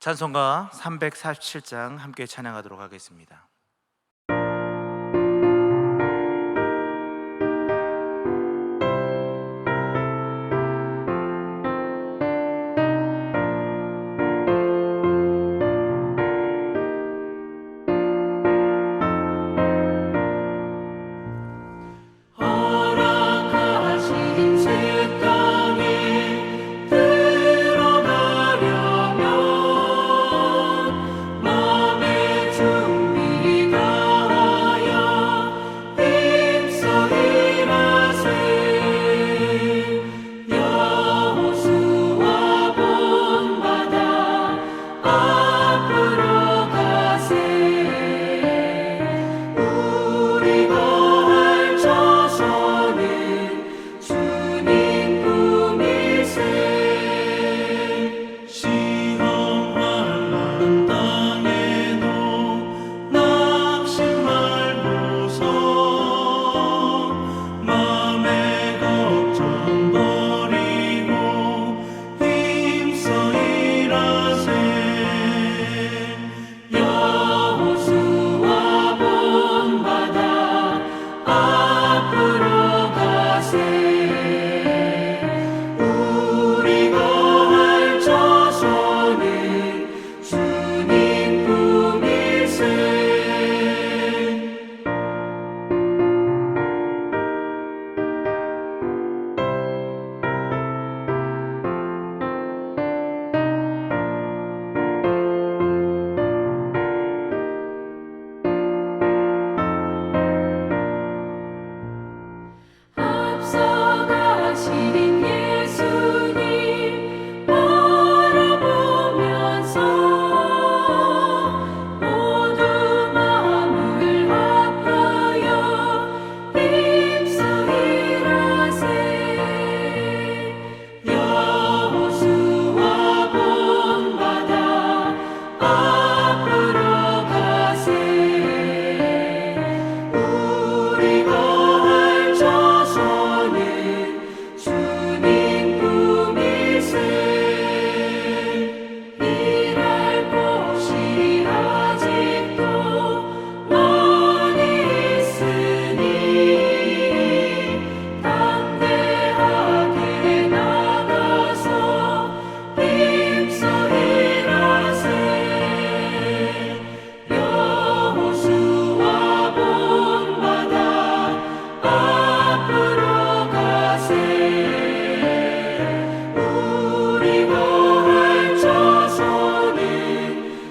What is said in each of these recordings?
찬송가 347장 함께 찬양하도록 하겠습니다. 허락하신 새 땅에 들어가려면 맘의 준비 다하여 힘써 일하세. 여호수아 본받아 앞으로 가세. 우리 거할 저서는 주님 품이세. 시험할 땅에도 낙심 말고서 맘의 걱정 버리고 힘써 일하세. 여호수아 본받아 앞으로 가세. 우리 거할 저서는 주님 품이세. 앞서가신 예수님 바라보면서 모두 마음을 합하여 힘써 일하세. 여호수아 본받아 앞으로 가세. 우리 거할 저서는 주님 품이세. 일할 곳이 아직도 많이 있으니 담대하게 나가서 힘써 일하세. 여호수아 본받아 앞으로 가세. 우리 거할 저서는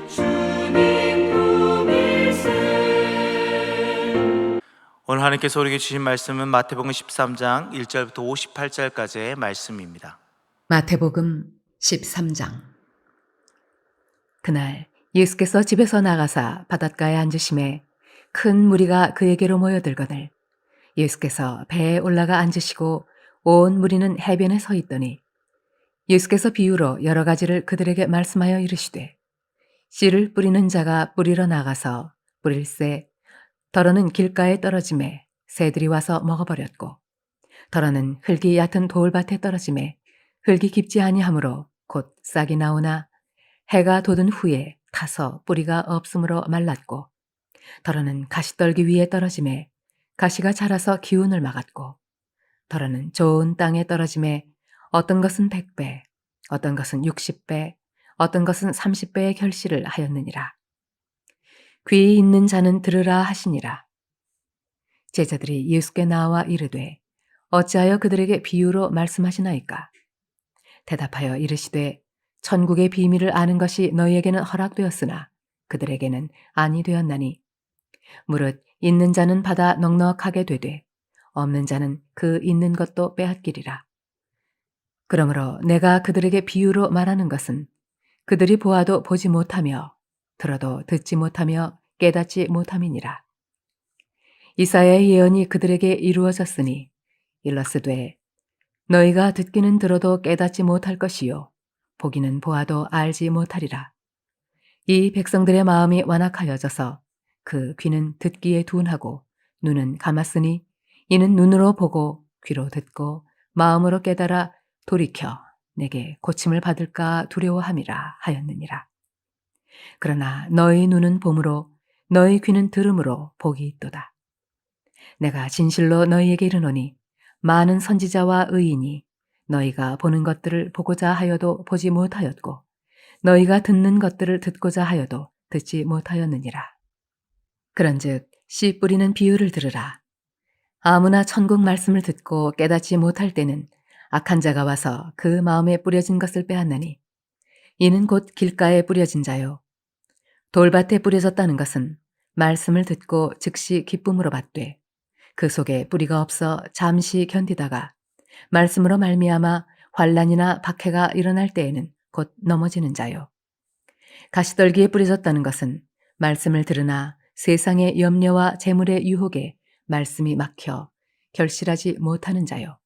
주님 품이세. 오늘 하나님께서 우리에게 주신 말씀은 마태복음 13장 1절부터 58절까지의 말씀입니다. 마태복음 13장. 그날 예수께서 집에서 나가사 바닷가에 앉으심에 큰 무리가 그에게로 모여들거늘 예수께서 배에 올라가 앉으시고 온 무리는 해변에 서 있더니 예수께서 비유로 여러 가지를 그들에게 말씀하여 이르시되 씨를 뿌리는 자가 뿌리러 나가서 뿌릴새 더러는 길가에 떨어짐에 새들이 와서 먹어버렸고 더러는 흙이 얕은 돌밭에 떨어짐에 흙이 깊지 아니하므로 곧 싹이 나오나 해가 돋은 후에 타서 뿌리가 없으므로 말랐고 더러는 가시떨기 위에 떨어짐에 가시가 자라서 기운을 막았고 더러는 좋은 땅에 떨어짐에 어떤 것은 100배, 어떤 것은 60배, 어떤 것은 30배의 결실을 하였느니라. 귀 있는 자는 들으라 하시니라. 제자들이 예수께 나와 이르되 어찌하여 그들에게 비유로 말씀하시나이까? 대답하여 이르시되 천국의 비밀을 아는 것이 너희에게는 허락되었으나 그들에게는 아니 되었나니 무릇 있는 자는 받아 넉넉하게 되되 없는 자는 그 있는 것도 빼앗기리라. 그러므로 내가 그들에게 비유로 말하는 것은 그들이 보아도 보지 못하며 들어도 듣지 못하며 깨닫지 못함이니라. 이사야의 예언이 그들에게 이루어졌으니 일러스되 너희가 듣기는 들어도 깨닫지 못할 것이요 보기는 보아도 알지 못하리라. 이 백성들의 마음이 완악하여져서 그 귀는 듣기에 둔하고 눈은 감았으니 이는 눈으로 보고 귀로 듣고 마음으로 깨달아 돌이켜 내게 고침을 받을까 두려워함이라 하였느니라. 그러나 너희 눈은 봄으로 너희 귀는 들음으로 복이 있도다. 내가 진실로 너희에게 이르노니 많은 선지자와 의인이 너희가 보는 것들을 보고자 하여도 보지 못하였고 너희가 듣는 것들을 듣고자 하여도 듣지 못하였느니라. 그런즉 씨 뿌리는 비유를 들으라. 아무나 천국 말씀을 듣고 깨닫지 못할 때는 악한 자가 와서 그 마음에 뿌려진 것을 빼앗나니 이는 곧 길가에 뿌려진 자요. 돌밭에 뿌려졌다는 것은 말씀을 듣고 즉시 기쁨으로 받되 그 속에 뿌리가 없어 잠시 견디다가 말씀으로 말미암아 환난이나 박해가 일어날 때에는 곧 넘어지는 자요. 가시떨기에 뿌려졌다는 것은 말씀을 들으나 세상의 염려와 재물의 유혹에 말씀이 막혀 결실하지 못하는 자요.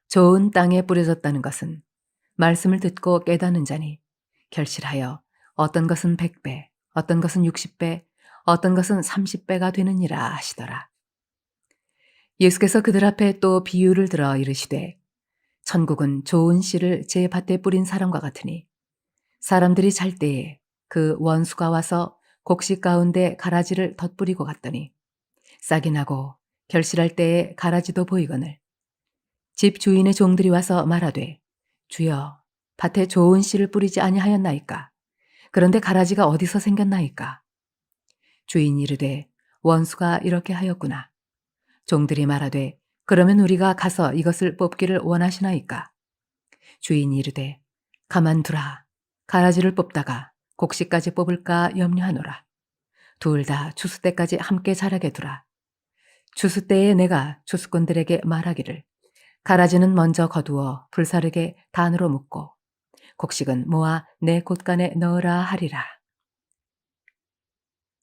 좋은 땅에 뿌려졌다는 것은 말씀을 듣고 깨닫는 자니 결실하여 어떤 것은 100배, 어떤 것은 60배, 어떤 것은 30배가 되느니라 하시더라. 예수께서 그들 앞에 또 비유를 들어 이르시되 천국은 좋은 씨를 제 밭에 뿌린 사람과 같으니 사람들이 잘 때에 그 원수가 와서 곡식 가운데 가라지를 덧뿌리고 갔더니 싹이 나고 결실할 때에 가라지도 보이거늘 집 주인의 종들이 와서 말하되 주여 밭에 좋은 씨를 뿌리지 아니하였나이까. 그런데 가라지가 어디서 생겼나이까. 주인이 이르되 원수가 이렇게 하였구나. 종들이 말하되 그러면 우리가 가서 이것을 뽑기를 원하시나이까. 주인이 이르되 가만두라. 가라지를 뽑다가 곡식까지 뽑을까 염려하노라. 둘 다 추수 때까지 함께 자라게 두라. 추수 때에 내가 추수꾼들에게 말하기를 가라지는 먼저 거두어 불사르게 단으로 묶고 곡식은 모아 내 곳간에 넣으라 하리라.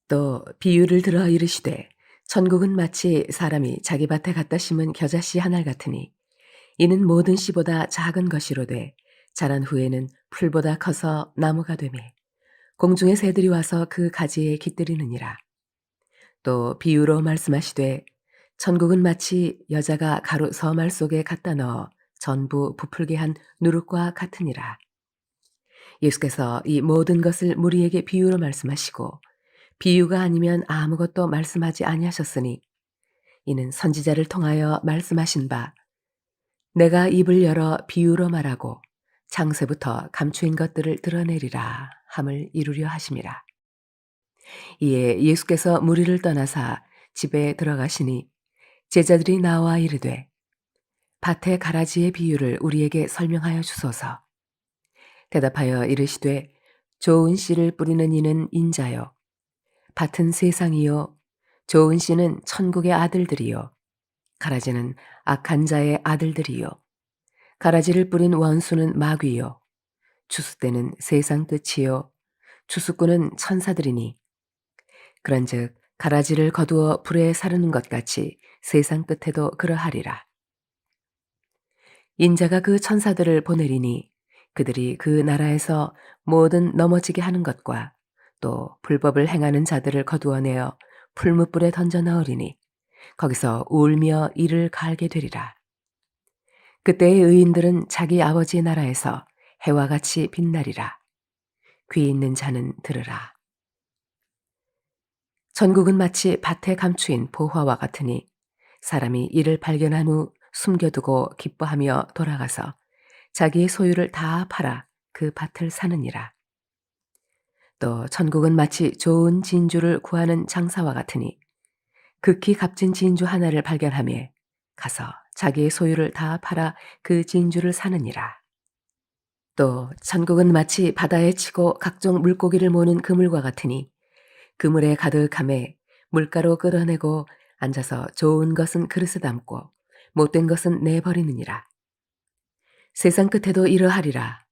또 비유를 들어 이르시되 천국은 마치 사람이 자기 밭에 갖다 심은 겨자씨 한 알 같으니 이는 모든 씨보다 작은 것이로되 자란 후에는 풀보다 커서 나무가 되매 공중의 새들이 와서 그 가지에 깃들이느니라. 또 비유로 말씀하시되 천국은 마치 여자가 가루 서말 속에 갖다 넣어 전부 부풀게 한 누룩과 같으니라. 예수께서 이 모든 것을 무리에게 비유로 말씀하시고 비유가 아니면 아무것도 말씀하지 아니하셨으니 이는 선지자를 통하여 말씀하신 바 내가 입을 열어 비유로 말하고 창세부터 감추인 것들을 드러내리라 함을 이루려 하심이라. 이에 예수께서 무리를 떠나사 집에 들어가시니 제자들이 나와 이르되 밭의 가라지의 비유를 우리에게 설명하여 주소서. 대답하여 이르시되 좋은 씨를 뿌리는 이는 인자요 밭은 세상이요 좋은 씨는 천국의 아들들이요 가라지는 악한 자의 아들들이요 가라지를 뿌린 원수는 마귀요 추수 때는 세상 끝이요 추수꾼은 천사들이니 그런즉 가라지를 거두어 불에 사르는 것 같이 세상 끝에도 그러하리라. 인자가 그 천사들을 보내리니 그들이 그 나라에서 모든 넘어지게 하는 것과 또 불법을 행하는 자들을 거두어내어 풀무불에 던져 넣으리니 거기서 울며 이를 갈게 되리라. 그때의 의인들은 자기 아버지의 나라에서 해와 같이 빛나리라. 귀 있는 자는 들으라. 천국은 마치 밭에 감추인 보화와 같으니 사람이 이를 발견한 후 숨겨두고 기뻐하며 돌아가서 자기의 소유를 다 팔아 그 밭을 사느니라. 또 천국은 마치 좋은 진주를 구하는 장사와 같으니 극히 값진 진주 하나를 발견하며 가서 자기의 소유를 다 팔아 그 진주를 사느니라. 또 천국은 마치 바다에 치고 각종 물고기를 모는 그물과 같으니 그물에 가득함에 물가로 끌어내고 앉아서 좋은 것은 그릇에 담고 못된 것은 내버리느니라. 세상 끝에도 이러하리라.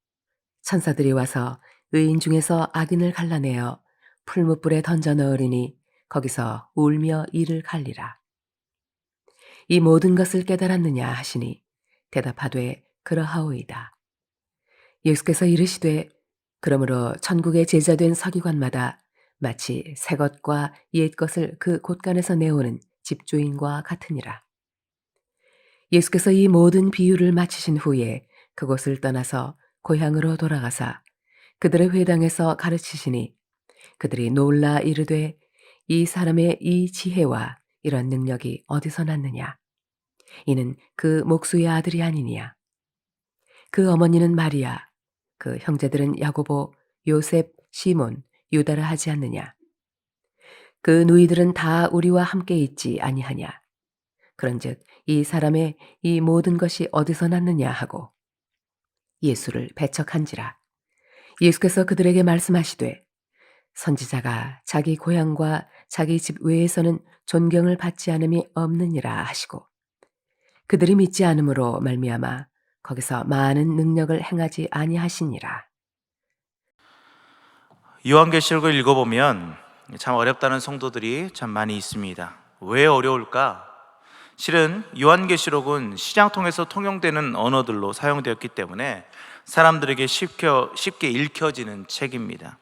천사들이 와서 의인 중에서 악인을 갈라내어 풀무불에 던져 넣으리니 거기서 울며 이를 갈리라. 이 모든 것을 깨달았느냐 하시니 대답하되 그러하오이다. 예수께서 이르시되 그러므로 천국의 제자된 서기관마다 마치 새 것과 옛 것을 그 곳간에서 내오는 집주인과 같으니라. 예수께서 이 모든 비유를 마치신 후에 그곳을 떠나서 고향으로 돌아가사 그들의 회당에서 가르치시니 그들이 놀라 이르되 이 사람의 이 지혜와 이런 능력이 어디서 났느냐? 이는 그 목수의 아들이 아니니야. 그 어머니는 마리아, 그 형제들은 야고보, 요셉, 시몬, 유다라 하지 않느냐? 그 누이들은 다 우리와 함께 있지 아니하냐? 그런즉 이 사람의 이 모든 것이 어디서 났느냐 하고 예수를 배척한지라. 예수께서 그들에게 말씀하시되 선지자가 자기 고향과 자기 집 외에서는 존경을 받지 않음이 없느니라 하시고 그들이 믿지 않음으로 말미암아 거기서 많은 능력을 행하지 아니하시니라. 요한계시록을 읽어보면 참 어렵다는 성도들이 참 많이 있습니다. 왜 어려울까? 실은 요한계시록은 시장통에서 통용되는 언어들로 사용되었기 때문에 사람들에게 쉽게 읽혀지는 책입니다.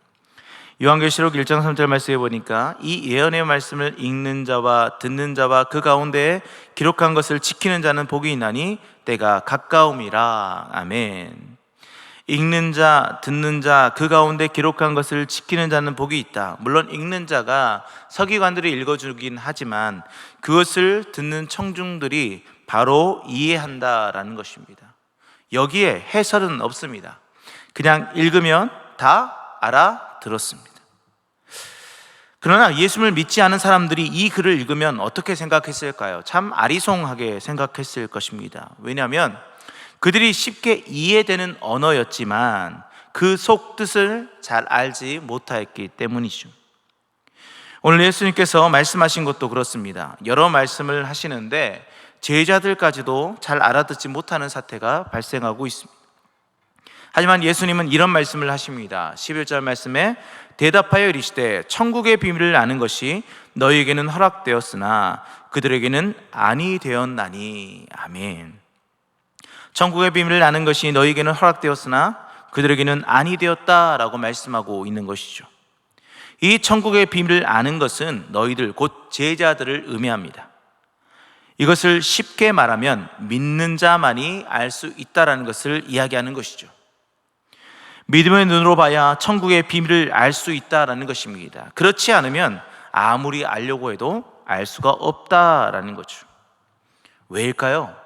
요한계시록 1장 3절 말씀에 보니까 이 예언의 말씀을 읽는 자와 듣는 자와 그 가운데에 기록한 것을 지키는 자는 복이 있나니 때가 가까움이라. 아멘. 읽는 자, 듣는 자, 그 가운데 기록한 것을 지키는 자는 복이 있다. 물론 읽는 자가 서기관들이 읽어주긴 하지만 그것을 듣는 청중들이 바로 이해한다라는 것입니다. 여기에 해설은 없습니다. 그냥 읽으면 다 알아들었습니다. 그러나 예수를 믿지 않은 사람들이 이 글을 읽으면 어떻게 생각했을까요? 참 아리송하게 생각했을 것입니다. 왜냐하면 그들이 쉽게 이해되는 언어였지만 그 속뜻을 잘 알지 못했기 때문이죠. 오늘 예수님께서 말씀하신 것도 그렇습니다. 여러 말씀을 하시는데 제자들까지도 잘 알아듣지 못하는 사태가 발생하고 있습니다. 하지만 예수님은 이런 말씀을 하십니다. 11절 말씀에 대답하여 이르시되 천국의 비밀을 아는 것이 너희에게는 허락되었으나 그들에게는 아니 되었나니. 아멘. 천국의 비밀을 아는 것이 너희에게는 허락되었으나 그들에게는 아니 되었다라고 말씀하고 있는 것이죠. 이 천국의 비밀을 아는 것은 너희들 곧 제자들을 의미합니다. 이것을 쉽게 말하면 믿는 자만이 알 수 있다라는 것을 이야기하는 것이죠. 믿음의 눈으로 봐야 천국의 비밀을 알 수 있다라는 것입니다. 그렇지 않으면 아무리 알려고 해도 알 수가 없다라는 거죠. 왜일까요?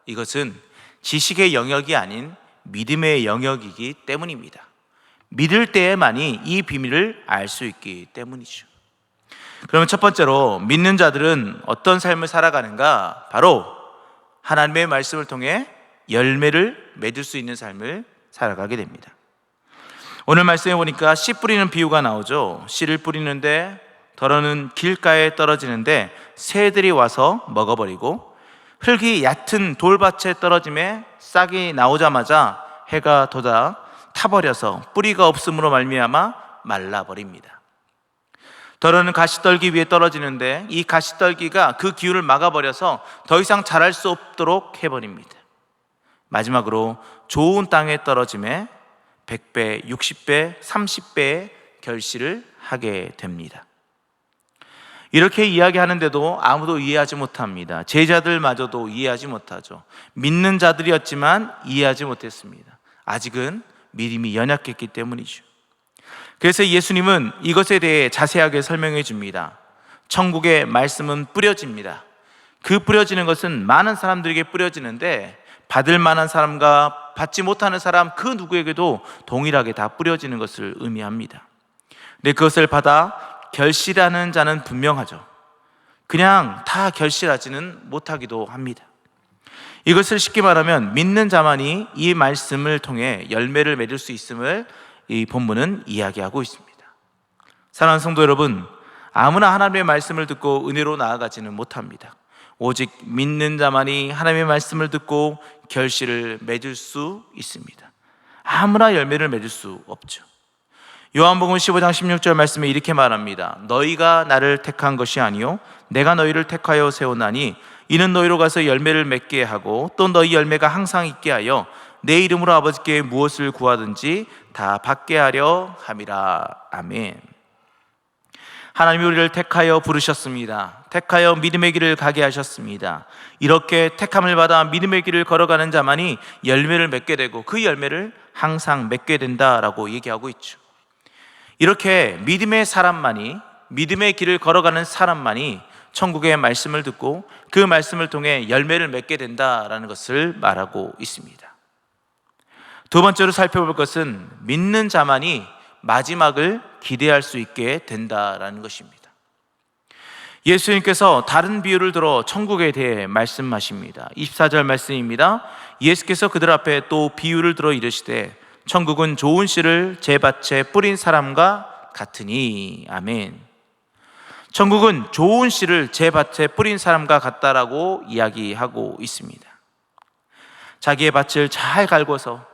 이것은 지식의 영역이 아닌 믿음의 영역이기 때문입니다. 믿을 때에만이 이 비밀을 알 수 있기 때문이죠. 그러면 첫 번째로 믿는 자들은 어떤 삶을 살아가는가? 바로 하나님의 말씀을 통해 열매를 맺을 수 있는 삶을 살아가게 됩니다. 오늘 말씀해 보니까 씨 뿌리는 비유가 나오죠. 씨를 뿌리는데 덜어는 길가에 떨어지는데 새들이 와서 먹어버리고 흙이 얕은 돌밭에 떨어짐에 싹이 나오자마자 해가 돋아 타버려서 뿌리가 없음으로 말미암아 말라버립니다. 덜어는 가시떨기 위에 떨어지는데 이 가시떨기가 그 기운을 막아버려서 더 이상 자랄 수 없도록 해버립니다. 마지막으로 좋은 땅에 떨어짐에 100배, 60배, 30배의 결실을 하게 됩니다. 이렇게 이야기하는데도 아무도 이해하지 못합니다. 제자들마저도 이해하지 못하죠. 믿는 자들이었지만 이해하지 못했습니다. 아직은 믿음이 연약했기 때문이죠. 그래서 예수님은 이것에 대해 자세하게 설명해 줍니다. 천국의 말씀은 뿌려집니다. 그 뿌려지는 것은 많은 사람들에게 뿌려지는데 받을 만한 사람과 받지 못하는 사람 그 누구에게도 동일하게 다 뿌려지는 것을 의미합니다. 근데 그것을 받아 결실하는 자는 분명하죠. 그냥 다 결실하지는 못하기도 합니다. 이것을 쉽게 말하면 믿는 자만이 이 말씀을 통해 열매를 맺을 수 있음을 이 본문은 이야기하고 있습니다. 사랑하는 성도 여러분, 아무나 하나님의 말씀을 듣고 은혜로 나아가지는 못합니다. 오직 믿는 자만이 하나님의 말씀을 듣고 결실을 맺을 수 있습니다. 아무나 열매를 맺을 수 없죠. 요한복음 15장 16절 말씀에 이렇게 말합니다. 너희가 나를 택한 것이 아니요 내가 너희를 택하여 세우나니 이는 너희로 가서 열매를 맺게 하고 또 너희 열매가 항상 있게 하여 내 이름으로 아버지께 무엇을 구하든지 다 받게 하려 함이라. 아멘. 하나님이 우리를 택하여 부르셨습니다. 택하여 믿음의 길을 가게 하셨습니다. 이렇게 택함을 받아 믿음의 길을 걸어가는 자만이 열매를 맺게 되고 그 열매를 항상 맺게 된다라고 얘기하고 있죠. 이렇게 믿음의 사람만이, 믿음의 길을 걸어가는 사람만이 천국의 말씀을 듣고 그 말씀을 통해 열매를 맺게 된다라는 것을 말하고 있습니다. 두 번째로 살펴볼 것은 믿는 자만이 마지막을 기대할 수 있게 된다라는 것입니다. 예수님께서 다른 비유를 들어 천국에 대해 말씀하십니다. 24절 말씀입니다. 예수께서 그들 앞에 또 비유를 들어 이르시되 천국은 좋은 씨를 제 밭에 뿌린 사람과 같으니. 아멘. 천국은 좋은 씨를 제 밭에 뿌린 사람과 같다라고 이야기하고 있습니다. 자기의 밭을 잘 갈궈서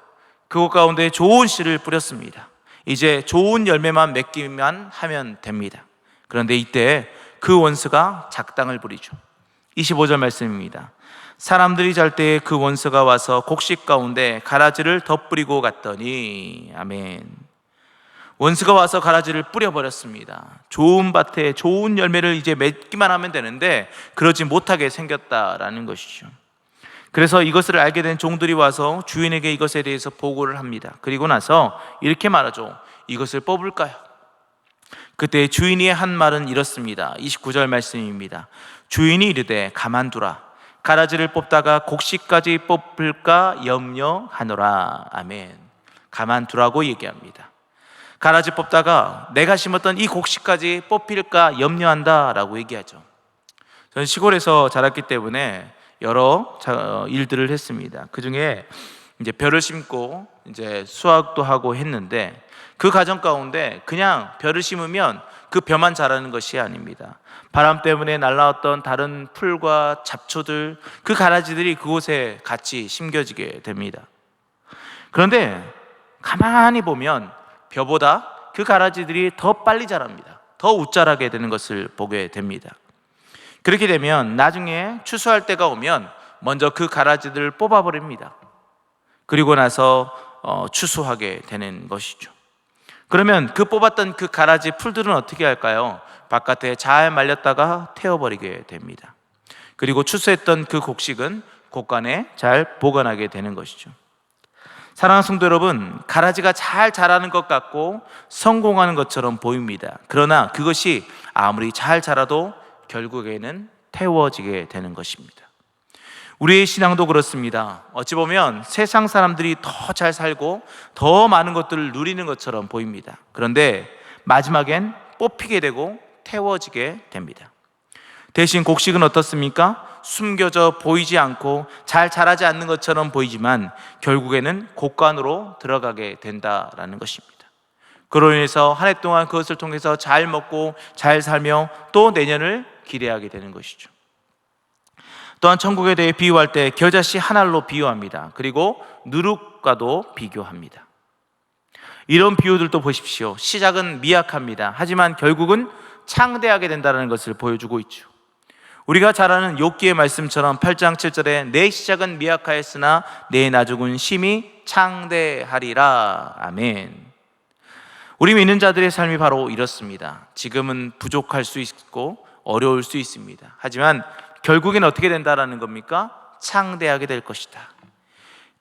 그곳 가운데 좋은 씨를 뿌렸습니다. 이제 좋은 열매만 맺기만 하면 됩니다. 그런데 이때 그 원수가 작당을 부리죠. 25절 말씀입니다. 사람들이 잘 때 그 원수가 와서 곡식 가운데 가라지를 덧뿌리고 갔더니. 아멘. 원수가 와서 가라지를 뿌려버렸습니다. 좋은 밭에 좋은 열매를 이제 맺기만 하면 되는데 그러지 못하게 생겼다라는 것이죠. 그래서 이것을 알게 된 종들이 와서 주인에게 이것에 대해서 보고를 합니다. 그리고 나서 이렇게 말하죠. 이것을 뽑을까요? 그때 주인이 한 말은 이렇습니다. 29절 말씀입니다. 주인이 이르되 가만두라. 가라지를 뽑다가 곡식까지 뽑을까 염려하노라. 아멘. 가만두라고 얘기합니다. 가라지 뽑다가 내가 심었던 이 곡식까지 뽑힐까 염려한다 라고 얘기하죠. 저는 시골에서 자랐기 때문에 여러 일들을 했습니다. 그 중에 이제 벼를 심고 이제 수확도 하고 했는데 그 과정 가운데 그냥 벼를 심으면 그 벼만 자라는 것이 아닙니다. 바람 때문에 날아왔던 다른 풀과 잡초들, 그 가라지들이 그곳에 같이 심겨지게 됩니다. 그런데 가만히 보면 벼보다 그 가라지들이 더 빨리 자랍니다. 더 웃자라게 되는 것을 보게 됩니다. 그렇게 되면 나중에 추수할 때가 오면 먼저 그 가라지들을 뽑아버립니다. 그리고 나서 추수하게 되는 것이죠. 그러면 그 뽑았던 그 가라지 풀들은 어떻게 할까요? 바깥에 잘 말렸다가 태워버리게 됩니다. 그리고 추수했던 그 곡식은 곳간에 잘 보관하게 되는 것이죠. 사랑하는 성도 여러분, 가라지가 잘 자라는 것 같고 성공하는 것처럼 보입니다. 그러나 그것이 아무리 잘 자라도 결국에는 태워지게 되는 것입니다. 우리의 신앙도 그렇습니다. 어찌 보면 세상 사람들이 더 잘 살고 더 많은 것들을 누리는 것처럼 보입니다. 그런데 마지막엔 뽑히게 되고 태워지게 됩니다. 대신 곡식은 어떻습니까? 숨겨져 보이지 않고 잘 자라지 않는 것처럼 보이지만 결국에는 곡간으로 들어가게 된다라는 것입니다. 그로 인해서 한 해 동안 그것을 통해서 잘 먹고 잘 살며 또 내년을 기대하게 되는 것이죠. 또한 천국에 대해 비유할 때 겨자씨 한 알로 비유합니다. 그리고 누룩과도 비교합니다. 이런 비유들도 보십시오. 시작은 미약합니다. 하지만 결국은 창대하게 된다는 것을 보여주고 있죠. 우리가 잘 아는 욥기의 말씀처럼 8장 7절에 내 시작은 미약하였으나 내 나중은 심히 창대하리라. 아멘. 우리 믿는 자들의 삶이 바로 이렇습니다. 지금은 부족할 수 있고 어려울 수 있습니다. 하지만 결국엔 어떻게 된다라는 겁니까? 창대하게 될 것이다.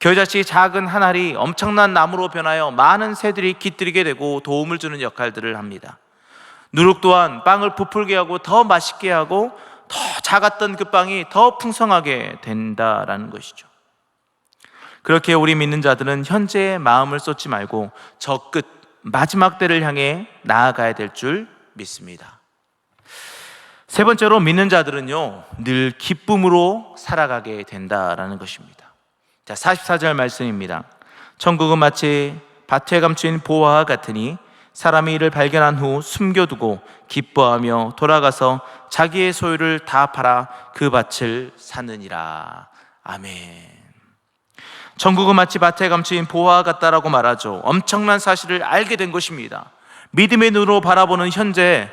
겨자씨 작은 한 알이 엄청난 나무로 변하여 많은 새들이 깃들이게 되고 도움을 주는 역할들을 합니다. 누룩 또한 빵을 부풀게 하고 더 맛있게 하고 더 작았던 그 빵이 더 풍성하게 된다라는 것이죠. 그렇게 우리 믿는 자들은 현재의 마음을 쏟지 말고 저 끝 마지막 때를 향해 나아가야 될 줄 믿습니다. 세 번째로 믿는 자들은요 늘 기쁨으로 살아가게 된다라는 것입니다. 자, 44절 말씀입니다. 천국은 마치 밭에 감추인 보화와 같으니 사람이 이를 발견한 후 숨겨두고 기뻐하며 돌아가서 자기의 소유를 다 팔아 그 밭을 사느니라. 아멘. 천국은 마치 밭에 감추인 보화와 같다라고 말하죠. 엄청난 사실을 알게 된 것입니다. 믿음의 눈으로 바라보는 현재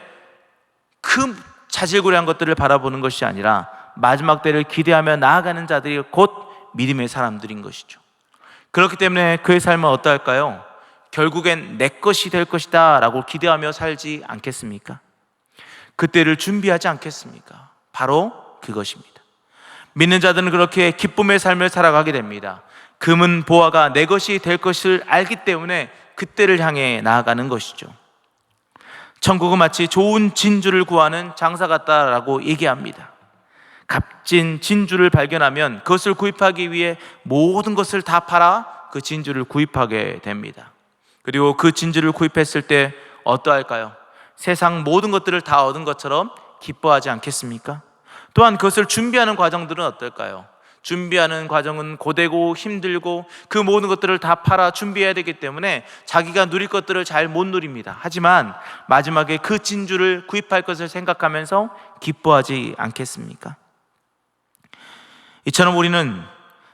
그 자질구레한 것들을 바라보는 것이 아니라 마지막 때를 기대하며 나아가는 자들이 곧 믿음의 사람들인 것이죠. 그렇기 때문에 그의 삶은 어떠할까요? 결국엔 내 것이 될 것이다 라고 기대하며 살지 않겠습니까? 그때를 준비하지 않겠습니까? 바로 그것입니다. 믿는 자들은 그렇게 기쁨의 삶을 살아가게 됩니다. 금은 보화가 내 것이 될 것을 알기 때문에 그때를 향해 나아가는 것이죠. 천국은 마치 좋은 진주를 구하는 장사 같다라고 얘기합니다. 값진 진주를 발견하면 그것을 구입하기 위해 모든 것을 다 팔아 그 진주를 구입하게 됩니다. 그리고 그 진주를 구입했을 때 어떠할까요? 세상 모든 것들을 다 얻은 것처럼 기뻐하지 않겠습니까? 또한 그것을 준비하는 과정들은 어떨까요? 준비하는 과정은 고되고 힘들고 그 모든 것들을 다 팔아 준비해야 되기 때문에 자기가 누릴 것들을 잘 못 누립니다. 하지만 마지막에 그 진주를 구입할 것을 생각하면서 기뻐하지 않겠습니까? 이처럼 우리는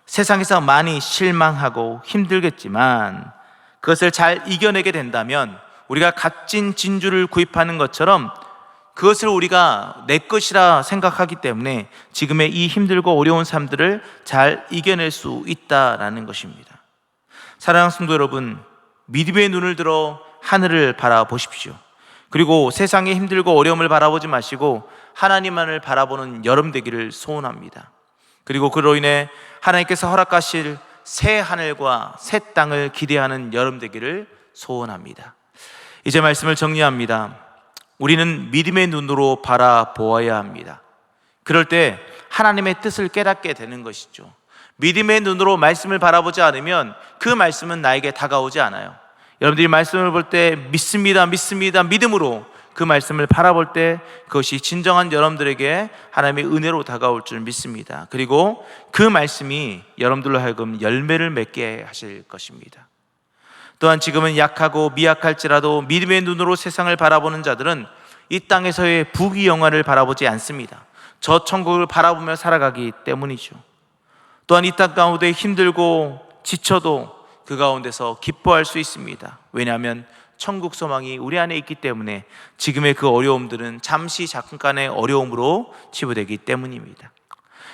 세상에서 많이 실망하고 힘들겠지만 그것을 잘 이겨내게 된다면 우리가 값진 진주를 구입하는 것처럼 그것을 우리가 내 것이라 생각하기 때문에 지금의 이 힘들고 어려운 삶들을 잘 이겨낼 수 있다라는 것입니다. 사랑하는 성도 여러분, 믿음의 눈을 들어 하늘을 바라보십시오. 그리고 세상의 힘들고 어려움을 바라보지 마시고 하나님만을 바라보는 여름 되기를 소원합니다. 그리고 그로 인해 하나님께서 허락하실 새 하늘과 새 땅을 기대하는 여름 되기를 소원합니다. 이제 말씀을 정리합니다. 우리는 믿음의 눈으로 바라보아야 합니다. 그럴 때 하나님의 뜻을 깨닫게 되는 것이죠. 믿음의 눈으로 말씀을 바라보지 않으면 그 말씀은 나에게 다가오지 않아요. 여러분들이 말씀을 볼 때 믿습니다, 믿습니다, 믿음으로 그 말씀을 바라볼 때 그것이 진정한 여러분들에게 하나님의 은혜로 다가올 줄 믿습니다. 그리고 그 말씀이 여러분들로 하여금 열매를 맺게 하실 것입니다. 또한 지금은 약하고 미약할지라도 믿음의 눈으로 세상을 바라보는 자들은 이 땅에서의 부귀 영화를 바라보지 않습니다. 저 천국을 바라보며 살아가기 때문이죠. 또한 이 땅 가운데 힘들고 지쳐도 그 가운데서 기뻐할 수 있습니다. 왜냐하면 천국 소망이 우리 안에 있기 때문에 지금의 그 어려움들은 잠시 잠깐의 어려움으로 치부되기 때문입니다.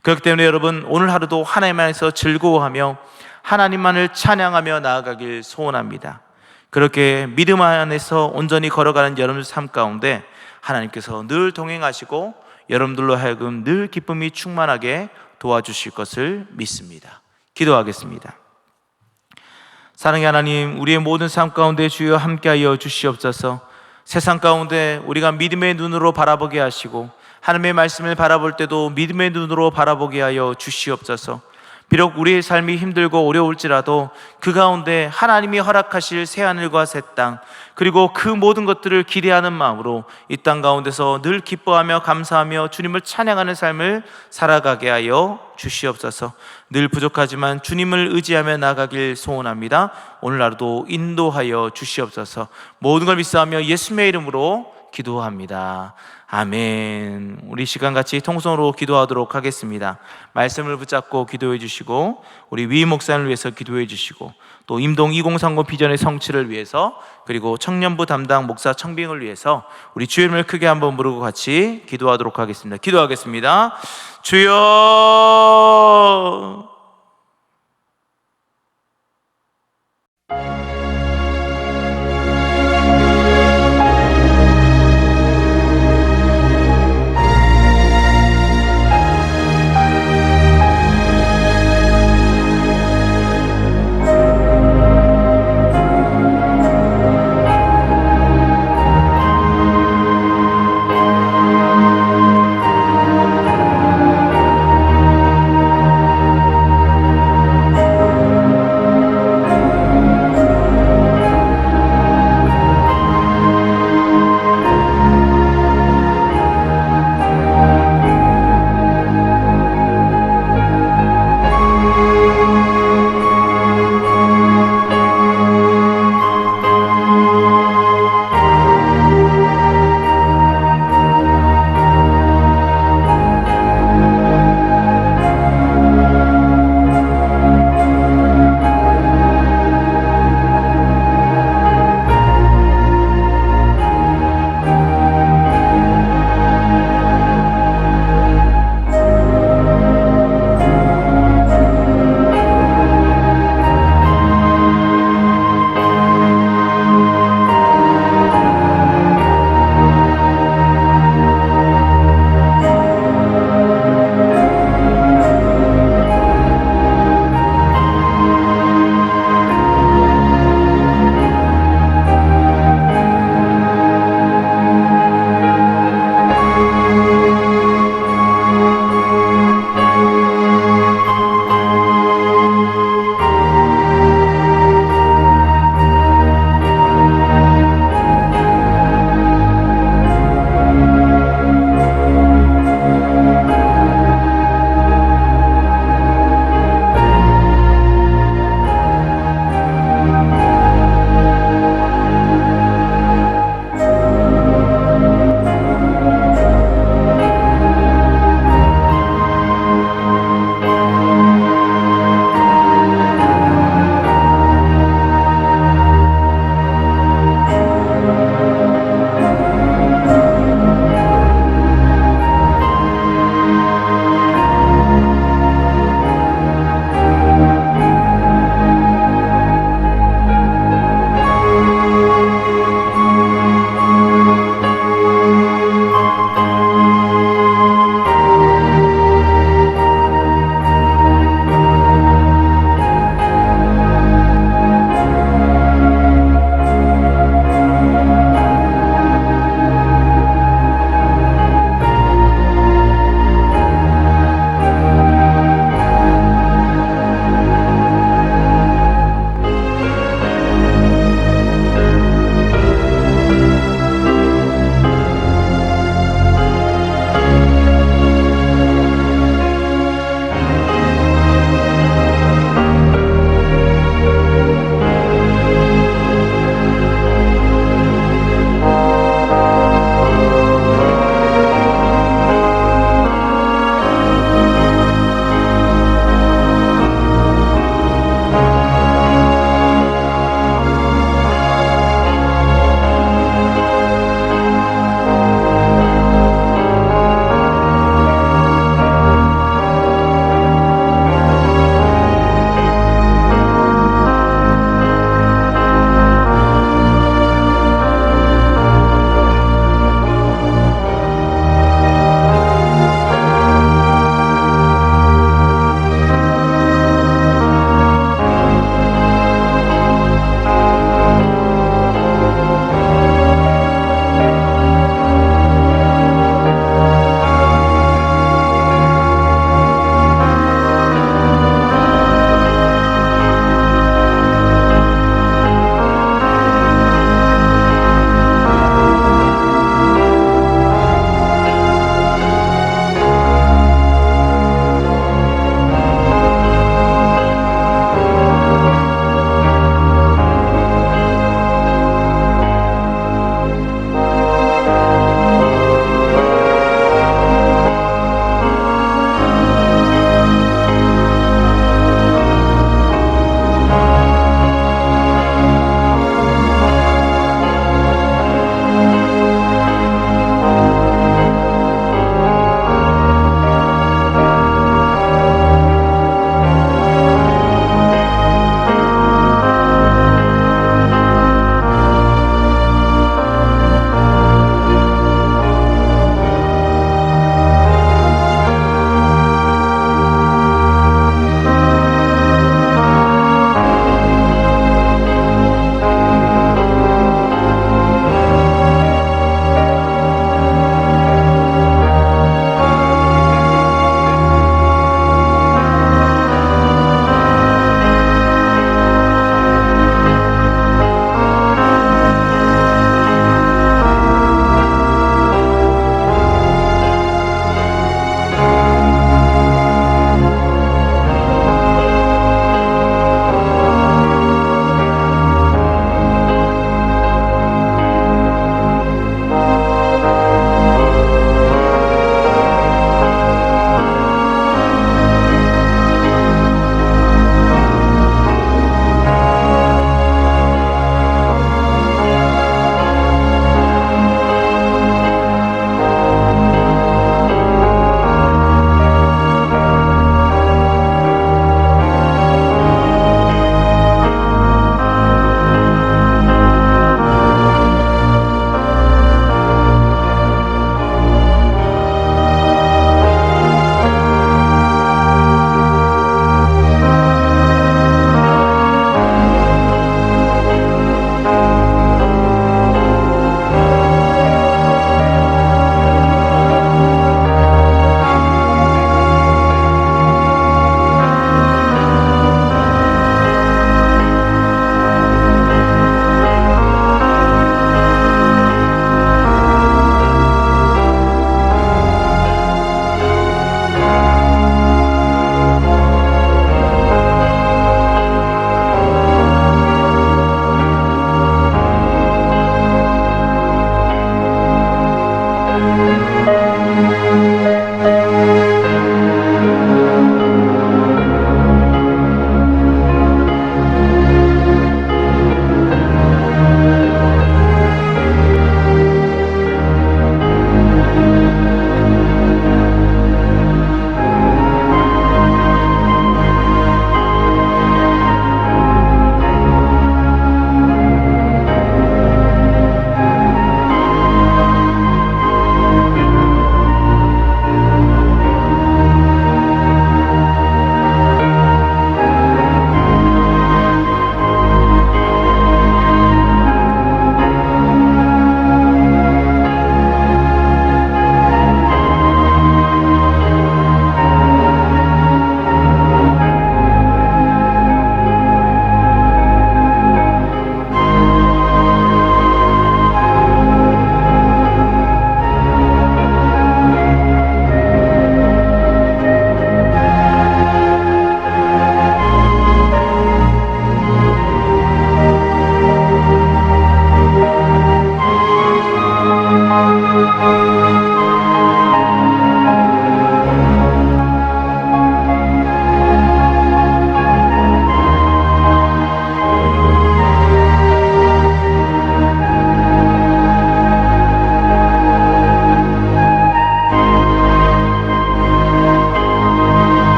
그렇기 때문에 여러분, 오늘 하루도 하나님 안에서 즐거워하며 하나님만을 찬양하며 나아가길 소원합니다. 그렇게 믿음 안에서 온전히 걸어가는 여러분들 삶 가운데 하나님께서 늘 동행하시고 여러분들로 하여금 늘 기쁨이 충만하게 도와주실 것을 믿습니다. 기도하겠습니다. 사랑의 하나님, 우리의 모든 삶 가운데 주여 함께하여 주시옵소서. 세상 가운데 우리가 믿음의 눈으로 바라보게 하시고 하나님의 말씀을 바라볼 때도 믿음의 눈으로 바라보게 하여 주시옵소서. 비록 우리의 삶이 힘들고 어려울지라도 그 가운데 하나님이 허락하실 새하늘과 새 땅, 그리고 그 모든 것들을 기대하는 마음으로 이 땅 가운데서 늘 기뻐하며 감사하며 주님을 찬양하는 삶을 살아가게 하여 주시옵소서. 늘 부족하지만 주님을 의지하며 나아가길 소원합니다. 오늘 하루도 인도하여 주시옵소서. 모든 걸 믿사하며 예수님의 이름으로 기도합니다. 아멘. 우리 시간 같이 통성으로 기도하도록 하겠습니다. 말씀을 붙잡고 기도해 주시고 우리 위 목사님을 위해서 기도해 주시고 또 임동 2030 비전의 성취를 위해서 그리고 청년부 담당 목사 청빙을 위해서 우리 주의 이름을 크게 한번 부르고 같이 기도하도록 하겠습니다. 기도하겠습니다. 주여